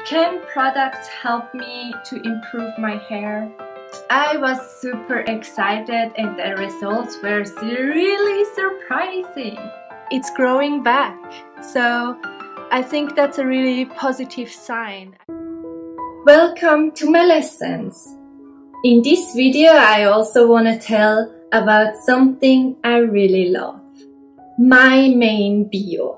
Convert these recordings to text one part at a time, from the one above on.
Can products help me to improve my hair? I was super excited and the results were really surprising. It's growing back, so I think that's a really positive sign. Welcome to Melessenz. In this video I also want to tell about something I really love. MyManeBio.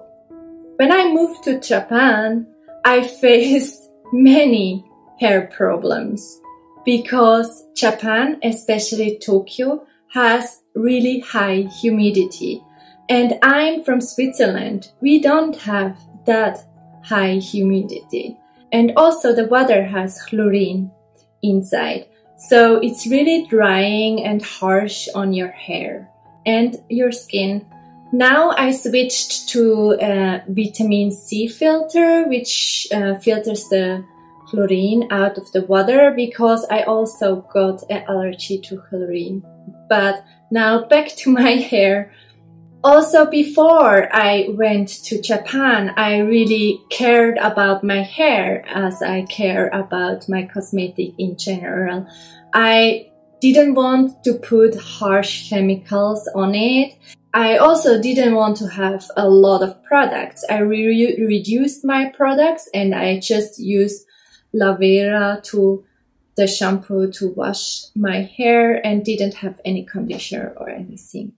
When I moved to Japan, I faced many hair problems because Japan, especially Tokyo, has really high humidity. And I'm from Switzerland. We don't have that high humidity. And also the water has chlorine inside. So it's really drying and harsh on your hair and your skin. Now I switched to a vitamin C filter, which filters the chlorine out of the water because I also got an allergy to chlorine. But now back to my hair. Also, before I went to Japan, I really cared about my hair as I care about my cosmetic in general. I didn't want to put harsh chemicals on it. I also didn't want to have a lot of products. I reduced my products and I just used Lavera to the shampoo to wash my hair and didn't have any conditioner or anything.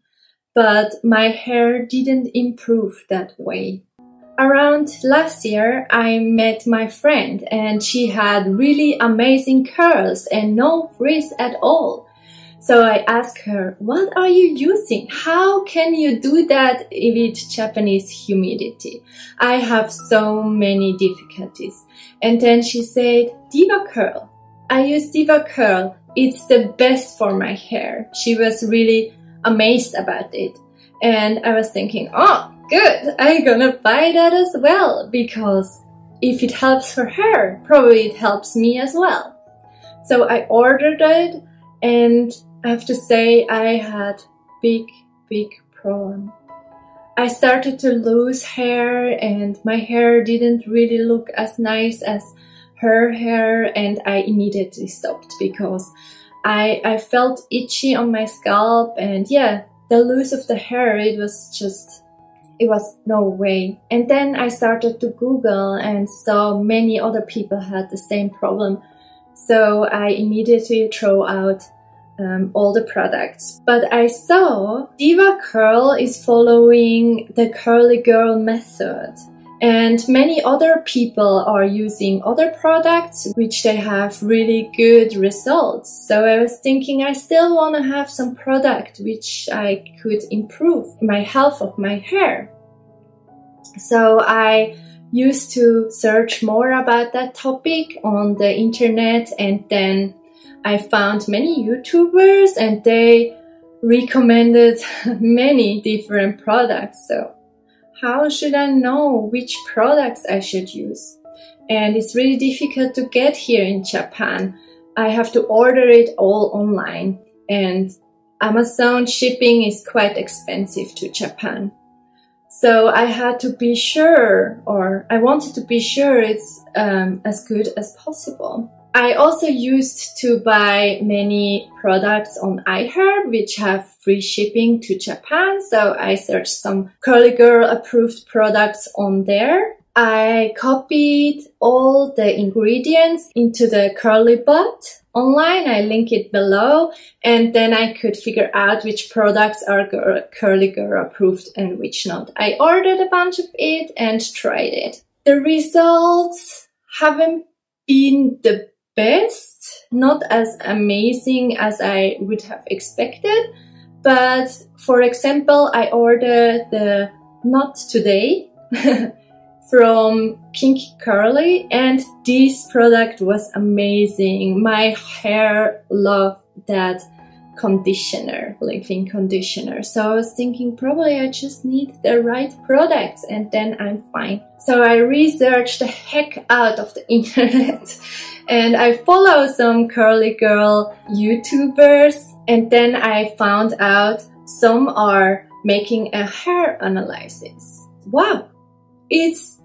But my hair didn't improve that way. Around last year, I met my friend and she had really amazing curls and no frizz at all. So I asked her, what are you using? How can you do that with Japanese humidity? I have so many difficulties. And then she said, Diva Curl. I use Diva Curl. It's the best for my hair. She was really amazed about it. And I was thinking, oh, good. I'm gonna buy that as well. Because if it helps her hair, probably it helps me as well. So I ordered it and I have to say I had big problem. I started to lose hair and my hair didn't really look as nice as her hair and I immediately stopped because I felt itchy on my scalp and yeah, the loss of the hair, it was no way. And then I started to Google and saw many other people had the same problem. So I immediately threw out all the products. But I saw Diva Curl is following the curly girl method. And many other people are using other products which they have really good results. So I was thinking I still want to have some product which I could improve my health of my hair. So I used to search more about that topic on the internet and then I found many YouTubers and they recommended many different products. So how should I know which products I should use? And it's really difficult to get here in Japan. I have to order it all online and Amazon shipping is quite expensive to Japan. So I had to be sure, or I wanted to be sure it's as good as possible. I also used to buy many products on iHerb which have free shipping to Japan. So I searched some Curly Girl approved products on there. I copied all the ingredients into the Curly Bot online. I link it below and then I could figure out which products are Curly Girl approved and which not. I ordered a bunch of it and tried it. The results haven't been the best, not as amazing as I would have expected, but for example I ordered the Not Today from Kinky Curly and this product was amazing. My hair loved that conditioner, leave-in conditioner. So I was thinking probably I just need the right products and then I'm fine. So I researched the heck out of the internet and I follow some curly girl YouTubers and then I found out some are making a hair analysis. Wow, it's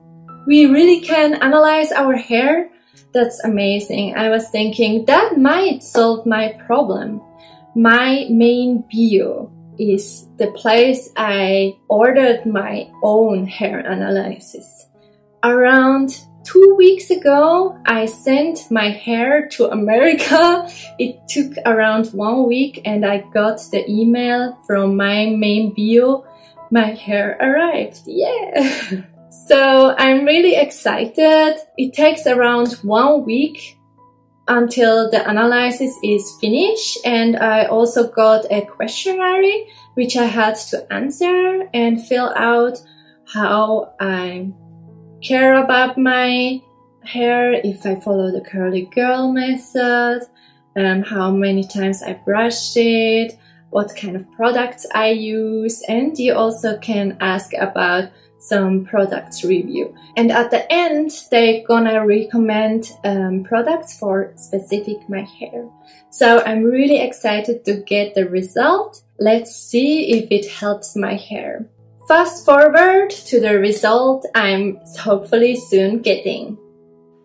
we really can analyze our hair? That's amazing. I was thinking that might solve my problem. MyManeBio is the place I ordered my own hair analysis. Around 2 weeks ago, I sent my hair to America. It took around 1 week and I got the email from MyManeBio. My hair arrived. Yeah! So I'm really excited. It takes around 1 week until the analysis is finished, and I also got a questionnaire which I had to answer and fill out how I care about my hair, if I follow the curly girl method, how many times I brushed it, what kind of products I use, and you also can ask about some products review. And at the end, they're gonna recommend products for specific my hair. So I'm really excited to get the result. Let's see if it helps my hair. Fast forward to the result I'm hopefully soon getting.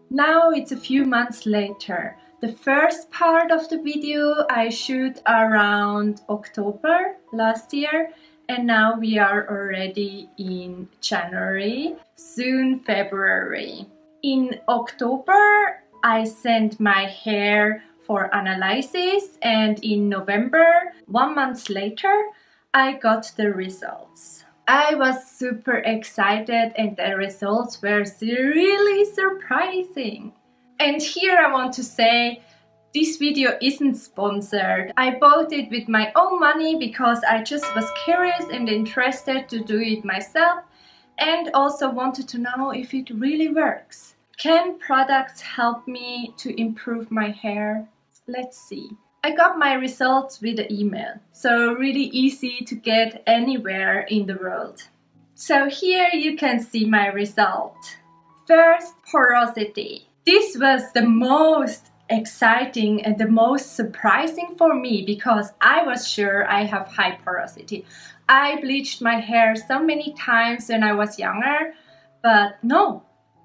Now it's a few months later. The first part of the video I shoot around October last year, and now we are already in January, soon February. In October, I sent my hair for analysis, and in November, 1 month later, I got the results. I was super excited and the results were really surprising. And here I want to say, this video isn't sponsored. I bought it with my own money because I just was curious and interested to do it myself, and also wanted to know if it really works. Can products help me to improve my hair? Let's see. I got my results with an email, so really easy to get anywhere in the world. So here you can see my result. First, porosity. This was the most exciting and the most surprising for me because I was sure I have high porosity. I bleached my hair so many times when I was younger, but no,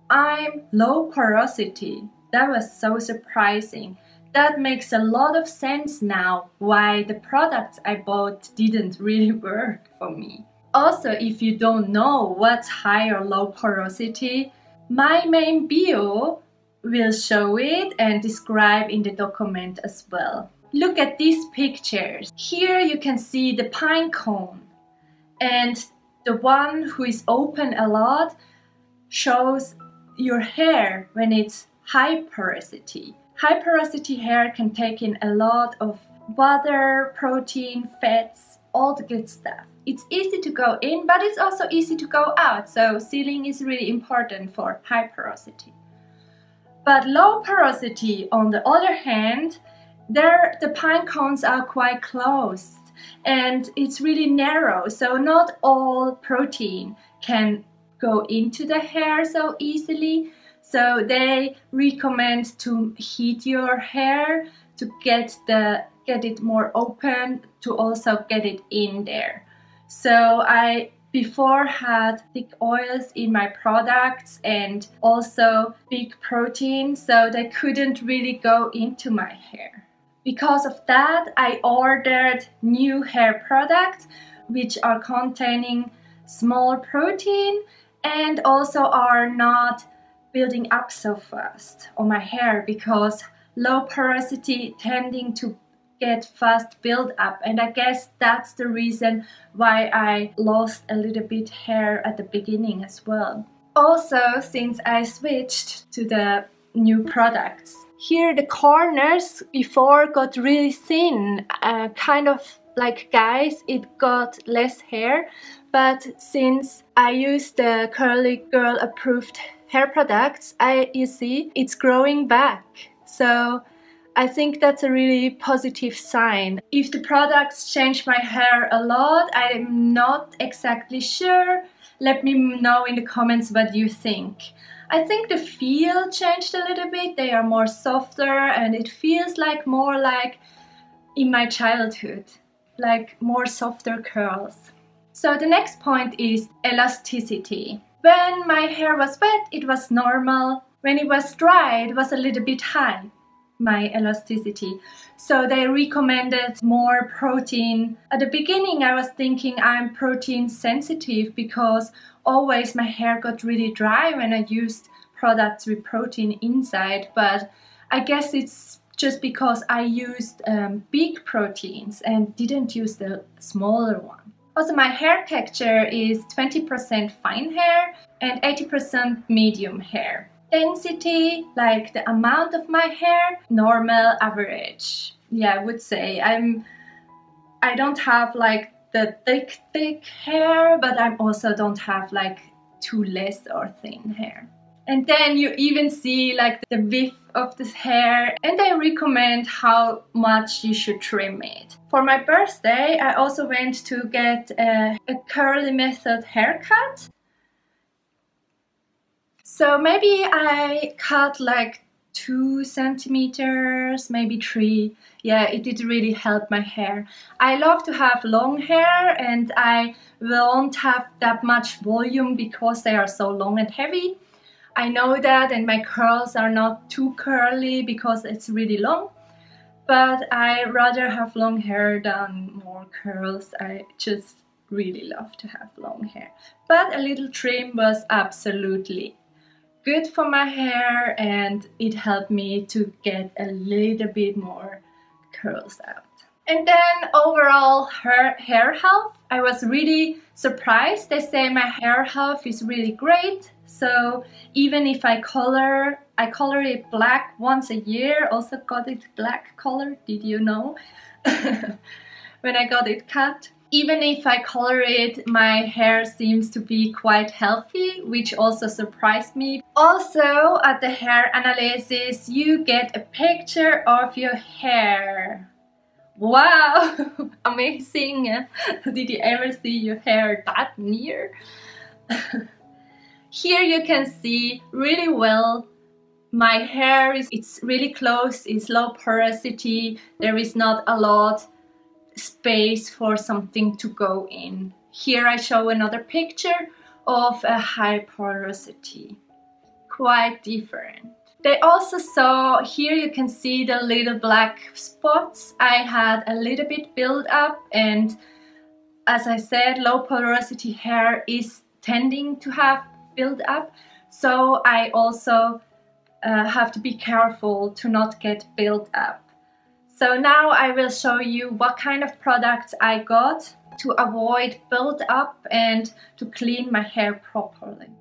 I'm low porosity. That was so surprising. That makes a lot of sense now why the products I bought didn't really work for me. Also, if you don't know what's high or low porosity, MyManeBio will show it and describe in the document as well. Look at these pictures. Here you can see the pine cone, and the one who is open a lot shows your hair when it's high porosity. High porosity hair can take in a lot of water, protein, fats, all the good stuff. It's easy to go in, but it's also easy to go out, so sealing is really important for high porosity. But low porosity, on the other hand, the pine cones are quite closed and it's really narrow, so not all protein can go into the hair so easily. So they recommend to heat your hair to get it more open, to also get it in there. So I before had thick oils in my products and also big protein, so they couldn't really go into my hair. Because of that, I ordered new hair products which are containing small protein and also are not building up so fast on my hair, because low porosity tending to get fast build up, and I guess that's the reason why I lost a little bit hair at the beginning as well. Also, since I switched to the new products, here the corners before got really thin, kind of like guys, it got less hair, but since I use the Curly Girl approved hair products, you see it's growing back. So I think that's a really positive sign. If the products change my hair a lot, I'm not exactly sure. Let me know in the comments what you think. I think the feel changed a little bit. They are more softer and it feels like more like in my childhood, like more softer curls. So the next point is elasticity. When my hair was wet, it was normal. When it was dry, it was a little bit high, my elasticity. So they recommended more protein. At the beginning, I was thinking I'm protein sensitive because always my hair got really dry when I used products with protein inside, but I guess it's just because I used big proteins and didn't use the smaller one. Also, my hair texture is 20% fine hair and 80% medium hair. Density, like the amount of my hair, normal, average. Yeah, I would say I don't have like the thick hair, but I also don't have like too less or thin hair. And then you even see like the width of the hair, and they recommend how much you should trim it. For my birthday, I also went to get a curly method haircut. So maybe I cut like 2 centimeters, maybe 3. Yeah, it did really help my hair. I love to have long hair and I won't have that much volume because they are so long and heavy. I know that, and my curls are not too curly because it's really long, but I rather have long hair than more curls. I just really love to have long hair. But a little trim was absolutely good for my hair and it helped me to get a little bit more curls out. And then overall hair health, I was really surprised. They say my hair health is really great. So even if I color it black once a year, also got it black color, did you know? When I got it cut. Even if I color it, my hair seems to be quite healthy, which also surprised me. Also, at the hair analysis, you get a picture of your hair. Wow, amazing! Did you ever see your hair that near? Here you can see really well my hair it's really close, it's low porosity, there is not a lot space for something to go in. Here I show another picture of a high porosity, quite different. They also saw, here you can see the little black spots. I had a little bit build up, and as I said, low porosity hair is tending to have build up, so I also have to be careful to not get built up. So now I will show you what kind of products I got to avoid build up and to clean my hair properly.